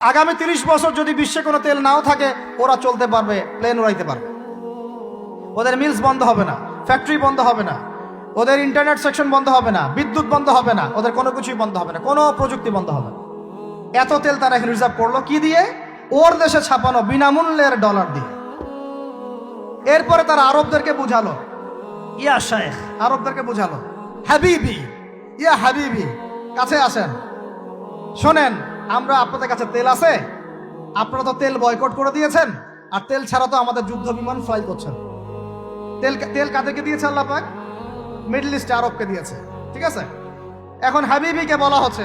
আগামী 30 বছর যদি বিশ্বে কোনো তেল নাও থাকে, ওরা চলতে পারবে, প্লেন উড়াইতে পারবে। ওদের মিলস বন্ধ হবে না, ফ্যাক্টরি বন্ধ হবে না, ওদের ইন্টারনেট সেকশন বন্ধ হবে না, বিদ্যুৎ বন্ধ হবে না, ওদের কোনো কিছুই বন্ধ হবে না, কোনো প্রযুক্তি বন্ধ হবে না। এত তেল তারা এখন রিজার্ভ করলো কি দিয়ে? ওর দেশে ছাপানো বিনামূল্যের ডলার দিয়ে। এরপরে তারা আরবদেরকে বুঝালো, ইয়া শেখ, আরবদেরকে বুঝালো, হাবিবি, ইয়া হাবিবি, কাছে আসেন, শোনেন, আমরা আপনাদের কাছে তেল আছে, আপনারা তো তেল বয়কট করে দিয়েছেন, আর তেল ছাড়া তো আমাদের যুদ্ধ বিমান ফ্লাই করছেন। তেল তেল কাদেরকে দিয়েছে আল্লাহ পাক? মিডল ইস্টে আরবকে দিয়েছে, ঠিক আছে? এখন হাবিবিকে বলা হচ্ছে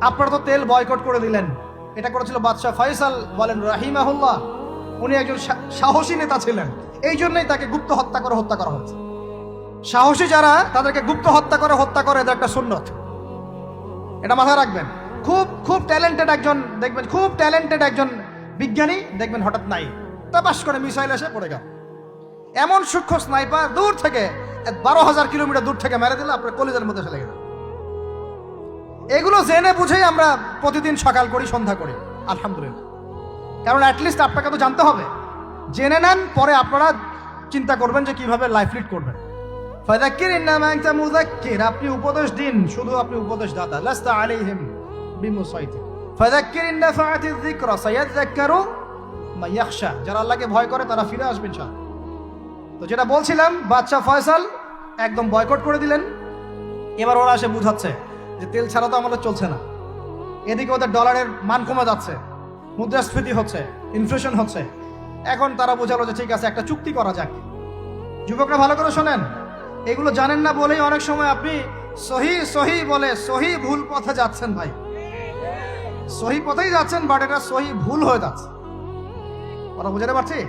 আপনারা তো তেল বয়কট করে দিলেন। এটা করেছিল বাদশাহ ফয়সাল, বলেন রাহিমাহুল্লাহ। উনি একজন সাহসী নেতা ছিলেন, এই জন্যই তাকে গুপ্ত হত্যা করা হয়েছে। সাহসী যারা, তাদেরকে গুপ্ত হত্যা করে এদের একটা সুন্নত, এটা মাথায় রাখবেন। খুব খুব ট্যালেন্টেড একজন দেখবেন, খুব ট্যালেন্টেড একজন বিজ্ঞানী দেখবেন, হঠাৎ নাই তাপাস করে মিসাইল এসে পড়ে গেল। এমন সূক্ষ্ম স্নাইপার দূর থেকে 12,000 কিলোমিটার দূর থেকে মেরে দিলে আপনার কলিজার মধ্যে ফেলে গেল। এগুলো জেনে বুঝেই আমরা প্রতিদিন সকাল করি, সন্ধ্যা করি, আলহামদুলিল্লাহ। কারণ অ্যাটলিস্ট আপনাকে তো জানতে হবে। জেনে নেন, পরে আপনারা চিন্তা করবেন যে কিভাবে লাইফ লিড করবেন। ফাযাক্কির ইন্নামা আনতা মুযাক্কির, আপনি উপদেশ দিন, শুধু আপনি উপদেশ দাতা। লাস্তা আলাইহিম বিমুসাইতির। ফাযাক্কির ইন নাফাআতিয যিকরা সায়াযাক্কারু মান ইয়াখশা, যারা আল্লাহকে ভয় করে তারা ফিরে আসবে ইনশাআল্লাহ। তো যেটা বলছিলাম, বাদশাহ ফয়সাল একদম বয়কট করে দিলেন। এবার ওরা এসে বুঝাচ্ছে যে তেল ছাড়া তো আমাদের চলছে না। এদিকে ওদের ডলারের মান কমে যাচ্ছে, মুদ্রাস্ফীতি হচ্ছে, ইনফ্লেশন হচ্ছে। এখন তারা বোঝালো যে ঠিক আছে, একটা চুক্তি করা যাক। যুবকরা ভালো করে শোনেন, এগুলো জানেন না বলেই অনেক সময় আপনি সহি সহি বলে সহি ভুল পথে যাচ্ছেন। ভাই, সহি পথেই যাচ্ছেন, বাট এটা সহি ভুল হয়ে যাচ্ছে। ওরা বুঝাতে পারছি?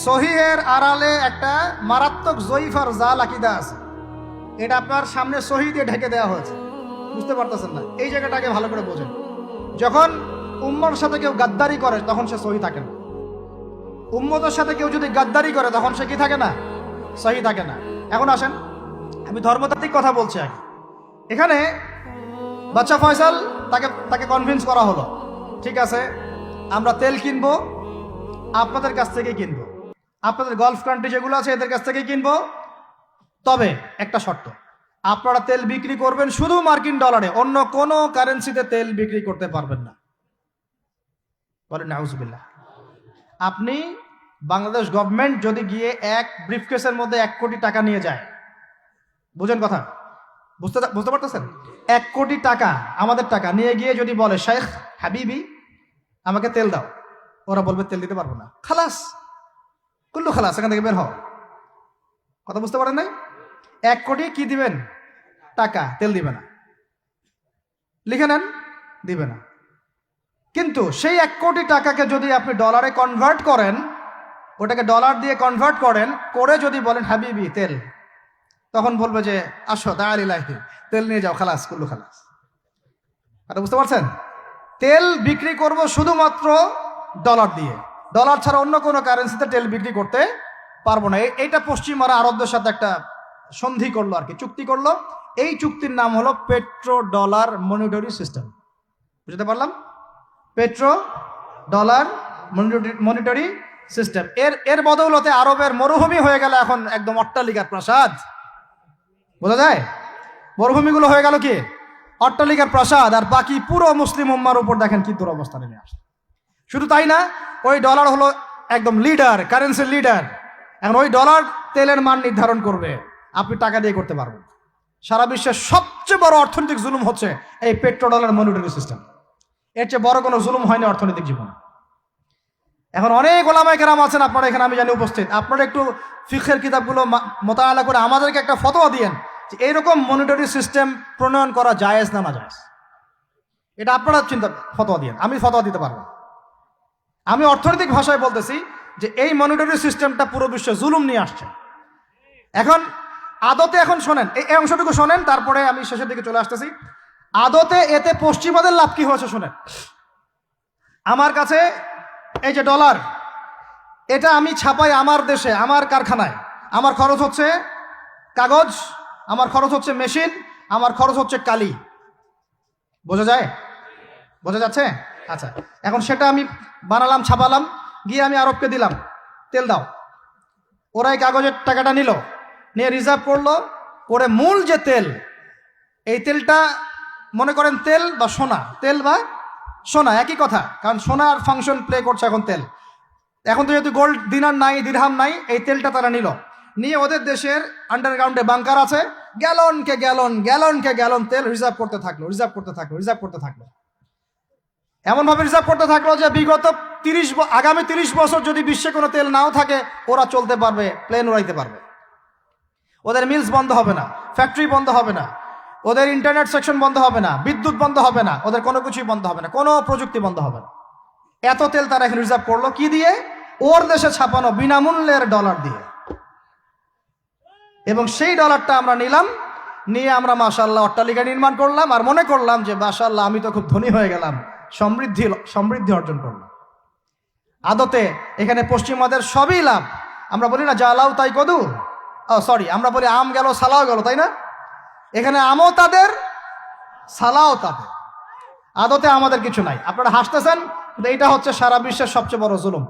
সহিহের আড়ালে একটা মারাত্মক জয়ীফার জাল আকিদা আছে, এটা আপনার সামনে সহি দিয়ে ঢেকে দেওয়া হয়েছে, বুঝতে পারতেছেন না। এই জায়গাটাকে ভালো করে বোঝেন। যখন উম্মর সাথে কেউ গাদ্দারি করে তখন সে সহি থাকে না। উম্মতের সাথে কেউ যদি গাদ্দারি করে তখন সে কি থাকে না? সহি থাকে না। এখন আসেন, আমি ধর্মতাত্ত্বিক কথা বলছি আগে। এখানে বাদশা ফয়সাল তাকে কনভিন্স করা হলো, ঠিক আছে আমরা তেল কিনবো, আপনাদের কাছ থেকে কিনবো, আপনাদের গলফ কান্ট্রি যেগুলো আছে এদের কাছ থেকে কিনবো, তবে একটা শর্ত, আপনারা তেল বিক্রি করবেন শুধু মার্কিন ডলারে, অন্য কোনো কারেন্সিতে তেল বিক্রি করতে পারবেন না। বলেন নাউজুবিল্লাহ। আপনি বাংলাদেশ গভর্নমেন্ট যদি গিয়ে এক ব্রিফকেসের মধ্যে 1 কোটি টাকা নিয়ে যায়, বুঝেন কথা, বুঝতে পারতেছেন? 1 কোটি টাকা আমাদের টাকা নিয়ে গিয়ে যদি বলে শেখ হাবিবি আমাকে তেল দাও, ওরা বলবে তেল দিতে পারবো না, খালাস, কুল্লু খালাস, এখান থেকে বের হও। কথা বুঝতে পারেন নাই? 1 কোটি কি দিবেন? টাকা, তেল দিবে না। লিখে নেন, দিবে না। কিন্তু সেই 1 কোটি টাকাকে যদি আপনি ডলারে কনভার্ট করেন, ওটাকে ডলার দিয়ে কনভার্ট করেন, করে যদি বলেন হাবিবি তেল, তখন বলবে যে আসো তাআলিলাহি, তেল নিয়ে যাও, খালাস, কুল্লু খালাস। এটা বুঝতে পারছেন? তেল বিক্রি করব শুধুমাত্র ডলার দিয়ে, ডলার ছাড়া অন্য কোনো কারেন্সিতে তেল বিক্রি করতে পারবো না। এইটা পশ্চিমারা আরবদের সাথে একটা সন্ধি করলো আর কি, চুক্তি করলো। এই চুক্তির নাম হলো পেট্রো ডলার মনিটরি সিস্টেম। বুঝতে পারলাম? Petro dollar monetary system. এর বদৌলতে আরবের মরুভূমি হয়ে গেল এখন একদম অট্টালিকার প্রাসাদ। বোঝা যায়? মরুভূমিগুলো হয়ে গেল কি অট্টালিকার প্রাসাদ, আর বাকি পুরো মুসলিম উম্মার উপর দেখেন কি দুরবস্থা নেমে আসে। শুধু তাই না, ওই ডলার হলো একদম লিডার, কারেন্সির লিডার। এখন ওই ডলার তেলের মান নির্ধারণ করবে, আপনি টাকা দিয়ে করতে পারবেন। সারা বিশ্বের সবচেয়ে বড় অর্থনৈতিক জুলুম হচ্ছে এই পেট্রো ডলার মনিটরি সিস্টেম। এর চেয়ে বড় কোনো জুলুম হয়নি অর্থনৈতিক জীবনে। এখন অনেক ওলামায়ে কেরাম আছেন আপনারা এখানে, আমি জানি উপস্থিত, আপনারা একটু ফিকহের কিতাবগুলো মোতালা করে আমাদেরকে একটা ফতোয়া দিয়েন যে এইরকম মনিটরি সিস্টেম প্রণয়ন করা জায়েজ না জায়েজ। এটা আপনারা ফতোয়া দিয়েন, আমি ফতোয়া দিতে পারবো। আমি অর্থনৈতিক ভাষায় বলতেছি যে এই মনিটরি সিস্টেমটা পুরো বিশ্বে জুলুম নিয়ে আসছে। এখন আদতে, এখন শোনেন এই অংশটুকু শোনেন, তারপরে আমি শেষের দিকে চলে আসতেছি। আদতে এতে পশ্চিমাদের লাভ কি হয়েছে শোনেন। আমার কাছে এই যে ডলার, এটা আমি ছাপাই আমার দেশে, আমার কারখানায়। আমার খরচ হচ্ছে কাগজ, আমার খরচ হচ্ছে মেশিন, আমার খরচ হচ্ছে কালি। বোঝা যায়? বোঝা যাচ্ছে? আচ্ছা, এখন সেটা আমি বানালাম, ছাপালাম, গিয়ে আমি আরবকে দিলাম, তেল দাও। ওরা এই কাগজের টাকাটা নিল, নিয়ে রিজার্ভ করলো, করে মূল যে তেল, এই তেলটা মনে করেন তেল বা সোনা, তেল বা সোনা একই কথা, কারণ সোনার ফাংশন প্লে করছে এখন তেল। এখন তো যেহেতু গোল্ড দিনার নাই, দিরহাম নাই, এই তেলটা তারা নিল, নিয়ে ওদের দেশের আন্ডারগ্রাউন্ডে বাংকার আছে, গ্যালনকে গ্যালন তেল রিজার্ভ করতে থাকলো। এমনভাবে রিজার্ভ করতে থাকলো যে বিগত আগামী 30 বছর যদি বিশ্বে কোনো তেল নাও থাকে, ওরা চলতে পারবে, প্লেন উড়াইতে পারবে। ওদের মিলস বন্ধ হবে না, ফ্যাক্টরি বন্ধ হবে না, ওদের ইন্টারনেট সেকশন বন্ধ হবে না, বিদ্যুৎ বন্ধ হবে না, ওদের কোনো কিছুই বন্ধ হবে না, কোনো প্রযুক্তি বন্ধ হবে না। এত তেল তারা এখন রিজার্ভ করলো কি দিয়ে? ওর দেশে ছাপানো বিনামূল্যের ডলার দিয়ে। এবং সেই ডলারটা আমরা নিলাম, নিয়ে আমরা মাশাআল্লাহ অট্টালিকা নির্মাণ করলাম, আর মনে করলাম যে মাশাআল্লাহ আমি তো খুব ধনী হয়ে গেলাম, সমৃদ্ধি অর্জন করলাম। আদতে এখানে পশ্চিমাদের সবই লাভ। আমরা বলি না জালাও তাই কদু, সরি, আমরা বলি আম গেল সালাও গেল, তাই না? এখানে আমও তাদের, সালাও তাদের, আদতে আমাদের কিছু নাই। আপনারা হাসতেছেন, কিন্তু এইটা হচ্ছে সারা বিশ্বের সবচেয়ে বড় জুলুম।